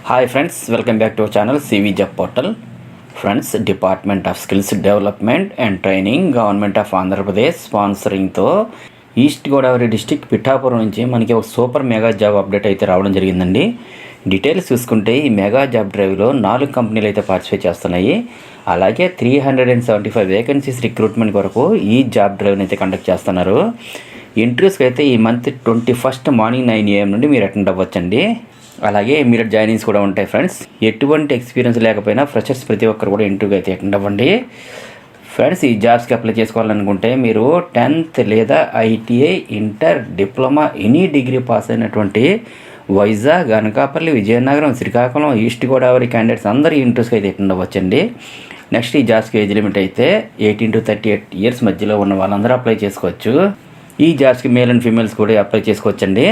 Hi friends, welcome back to our channel CV job portal. Friends, department of skills development and training, government of Andhra Pradesh స్పాన్సరింగ్తో east Godavari district Pithapuram నుంచి మనకి ఒక super mega job update అయితే రావడం జరిగిందండి. Details చూసుకుంటే ఈ మెగా జాబ్ డ్రైవ్లో 4 కంపెనీలు అయితే పార్టిసిపేట్ చేస్తున్నాయి. అలాగే 375 వేకెన్సీస్ రిక్రూట్మెంట్ కొరకు ఈ జాబ్ డ్రైవ్ని అయితే కండక్ట్ చేస్తున్నారు. ఇంటర్వ్యూస్కి అయితే ఈ మంత్ 21 మార్నింగ్ 9 AM నుండి మీరు అటెండ్ అవ్వచ్చండి. అలాగే ఇమీడియట్ జాయినింగ్స్ కూడా ఉంటాయి. ఫ్రెండ్స్, ఎటువంటి ఎక్స్పీరియన్స్ లేకపోయినా ఫ్రెషర్స్ ప్రతి ఒక్కరు కూడా ఇంటర్వ్యూకి అయితే అటెండ్ అవ్వండి. ఫ్రెండ్స్, ఈ జాబ్స్కి అప్లై చేసుకోవాలనుకుంటే మీరు 10th లేదా ITI, inter, diploma, any degree pass అయినటువంటి వైజాగ్, అనకాపల్లి, విజయనగరం, శ్రీకాకుళం, ఈస్ట్ గోదావరి క్యాండిడేట్స్ అందరూ ఇంటర్వ్యూస్కి అయితే అటెండ్ అవ్వచ్చండి. నెక్స్ట్, ఈ జాబ్స్కి ఏజ్ లిమిట్ అయితే 18 to 38 years మధ్యలో ఉన్న వాళ్ళందరూ అప్లై చేసుకోవచ్చు. ఈ జాబ్స్కి మేల్ అండ్ ఫీమేల్స్ కూడా అప్లై చేసుకోవచ్చండి.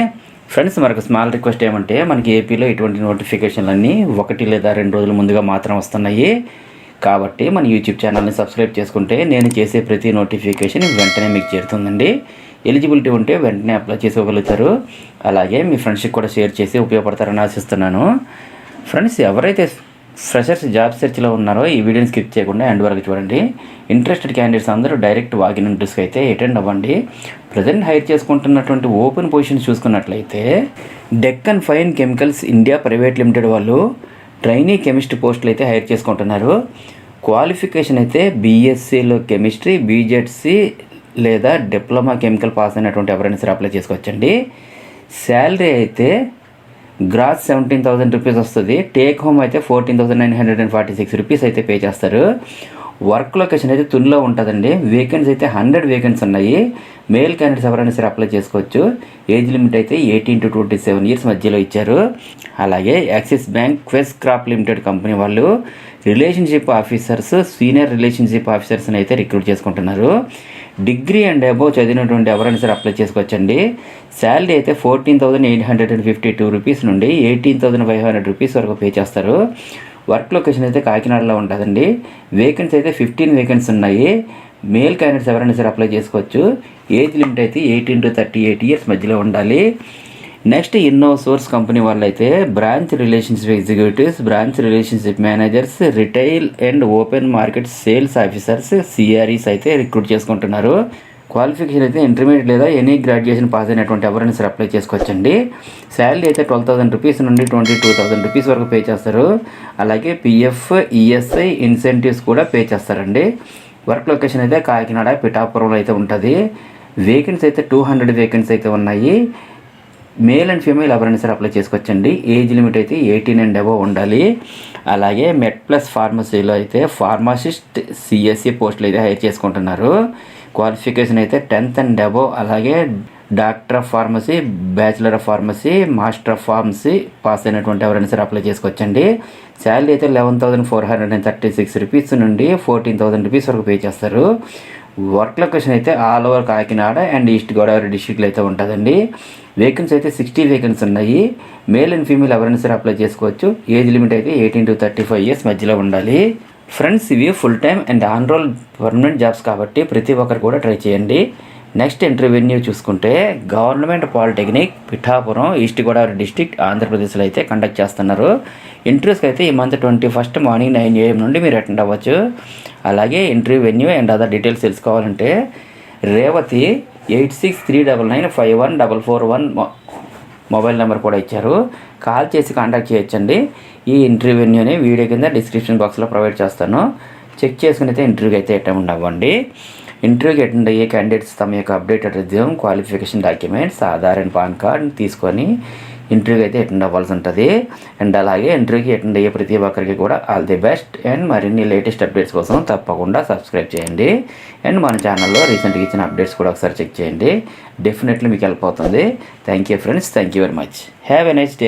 ఫ్రెండ్స్, మరొక స్మాల్ రిక్వెస్ట్ ఏమంటే మనకి ఏపీలో ఇటువంటి నోటిఫికేషన్లన్నీ 1 లేదా 2 రోజుల ముందుగా మాత్రం వస్తున్నాయి. కాబట్టి మన యూట్యూబ్ ఛానల్ని సబ్స్క్రైబ్ చేసుకుంటే నేను చేసే ప్రతి నోటిఫికేషన్ వెంటనే మీకు చేరుతుందండి. ఎలిజిబిలిటీ ఉంటే వెంటనే అప్లై చేసుకోగలుగుతారు. అలాగే మీ ఫ్రెండ్స్కి కూడా షేర్ చేసి ఉపయోగపడతారని ఆశిస్తున్నాను. ఫ్రెండ్స్, ఎవరైతే ఫ్రెషర్స్ జాబ్ సెర్చ్లో ఉన్నారో ఈ వీడియోని స్కిప్ చేయకుండా ఎండ్ వరకు చూడండి. ఇంట్రెస్టెడ్ క్యాండిడేట్స్ అందరూ డైరెక్ట్ వాకిన్ ఇంటర్వ్యూస్కి అయితే అటెండ్ అవ్వండి. ప్రజెంట్ హైర్ చేసుకుంటున్నటువంటి ఓపెన్ పొజిషన్స్ చూసుకున్నట్లయితే Deccan fine chemicals India private limited వాళ్ళు ట్రైనీ కెమిస్ట్రీ పోస్టులు అయితే హైర్ చేసుకుంటున్నారు. క్వాలిఫికేషన్ అయితే BScలో కెమిస్ట్రీ, BJC లేదా డిప్లొమా కెమికల్ పాస్ అయినటువంటి ఎవరైనా సరే అప్లై చేసుకోవచ్చండి. శాలరీ అయితే గ్రాస్ 17,000 రూపీస్ వస్తుంది. టేక్ హోమ్ అయితే 14,946 రూపీస్ అయితే పే చేస్తారు. వర్క్ లొకేషన్ అయితే తునిలో ఉంటుందండి. వేకెన్సీ అయితే 100 వేకెన్సీ ఉన్నాయి. మేల్ క్యాండిడేట్స్ ఎవరైనా సరే అప్లై చేసుకోవచ్చు. ఏజ్ లిమిట్ అయితే 18 to 27 years మధ్యలో ఇచ్చారు. అలాగే axis bank Quess crop limited company వాళ్ళు రిలేషన్షిప్ ఆఫీసర్స్, సీనియర్ రిలేషన్షిప్ ఆఫీసర్స్ని అయితే రిక్రూట్ చేసుకుంటున్నారు. డిగ్రీ అండ్ అబోవ్ చదివినటువంటి ఎవరైనా సరే అప్లై చేసుకోవచ్చండి. శాలరీ అయితే 14,852 రూపీస్ నుండి 18,500 రూపీస్ వరకు పే చేస్తారు. వర్క్ లొకేషన్ అయితే కాకినాడలో ఉంటుందండి. వేకెన్సీ అయితే 15 వేకెన్సీ ఉన్నాయి. మేల్ క్యాండిడేట్స్ ఎవరైనా సరే అప్లై చేసుకోవచ్చు. ఏజ్ లిమిట్ అయితే 18 to 38 years మధ్యలో ఉండాలి. నెక్స్ట్, ఇన్నోసోర్స్ కంపెనీ వాళ్ళు అయితే branch relationship executives, branch relationship managers, retail and open market sales officers, CREs అయితే రిక్రూట్ చేసుకుంటున్నారు. క్వాలిఫికేషన్ అయితే ఇంటర్మీడియట్ లేదా ఎనీ గ్రాడ్యుయేషన్ పాస్ అయినటువంటి ఎవరైనా సరే అప్లై చేసుకోవచ్చండి. శాలరీ అయితే 12,000 రూపీస్ నుండి 22,000 రూపీస్ వరకు పే చేస్తారు. అలాగే PF, ESI ఇన్సెంటివ్స్ కూడా పే చేస్తారండి. వర్క్ లొకేషన్ అయితే కాకినాడ, పిఠాపురంలో అయితే ఉంటుంది. వేకెన్సీ అయితే 200 వేకెన్సీ అయితే ఉన్నాయి. మేల్ అండ్ ఫీమేల్ ఎవరైనా సరే అప్లై చేసుకోవచ్చండి. ఏజ్ లిమిట్ అయితే 18 and above ఉండాలి. అలాగే మెడ్+ ఫార్మసీలో అయితే ఫార్మసిస్ట్, CSE పోస్టులు అయితే హైర్ చేసుకుంటున్నారు. క్వాలిఫికేషన్ అయితే 10th and above, అలాగే doctor of pharmacy, bachelor of pharmacy, master of pharmacy pass అయినటువంటి ఎవరైనా సరే అప్లై చేసుకోవచ్చండి. శాలరీ అయితే 11,436 రూపీస్ నుండి 14,000 రూపీస్ వరకు పే చేస్తారు. వర్క్ లొకేషన్ అయితే all over Kakinada and east Godavari డిస్ట్రిక్ట్లో అయితే ఉంటుందండి. వేకెన్సీ అయితే 60 వేకెన్సీ ఉన్నాయి. మేల్ అండ్ ఫీమేల్ ఎవరైనా సరే అప్లై చేసుకోవచ్చు. ఏజ్ లిమిట్ అయితే 18 to 35 years మధ్యలో ఉండాలి. ఫ్రెండ్స్, ఇవి full time and on roll permanent jobs కాబట్టి ప్రతి ఒక్కరు కూడా ట్రై చేయండి. నెక్స్ట్ ఇంటర్వ్యూ చూసుకుంటే government polytechnic Pithapuram, east Godavari district, ఆంధ్రప్రదేశ్లో అయితే కండక్ట్ చేస్తున్నారు. ఇంటర్వ్యూస్కి అయితే ఈ మంత్ 21 మార్నింగ్ 9 AM నుండి మీరు అటెండ్ అవ్వచ్చు. అలాగే interview venue and other details తెలుసుకోవాలంటే రేవతి 8639951441 మొబైల్ నెంబర్ కూడా ఇచ్చారు. కాల్ చేసి కాంటాక్ట్ చేయొచ్చండి. ఈ ఇంటర్వ్యూ వెన్యూని వీడియో కింద డిస్క్రిప్షన్ బాక్స్లో ప్రొవైడ్ చేస్తాను. చెక్ చేసుకుని అయితే ఇంటర్వ్యూకి అయితే అటెండ్ అవ్వండి. ఇంటర్వ్యూకి అటెండ్ అయ్యే క్యాండిడేట్స్ తమ యొక్క updated resume, qualification documents, Aadhaar and pan card తీసుకొని ఇంటర్వ్యూకి అయితే అటెండ్ అవ్వాల్సి ఉంటుంది. అండ్ అలాగే ఇంటర్వ్యూకి అటెండ్ అయ్యే ప్రతి ఒక్కరికి కూడా ఆల్ ది బెస్ట్. అండ్ మరిన్ని లేటెస్ట్ అప్డేట్స్ కోసం తప్పకుండా సబ్స్క్రైబ్ చేయండి. అండ్ మన ఛానల్లో రీసెంట్గా ఇచ్చిన అప్డేట్స్ కూడా ఒకసారి చెక్ చేయండి. డెఫినెట్లీ మీకు హెల్ప్ అవుతుంది. Thank you friends, thank you very much. Have a nice day.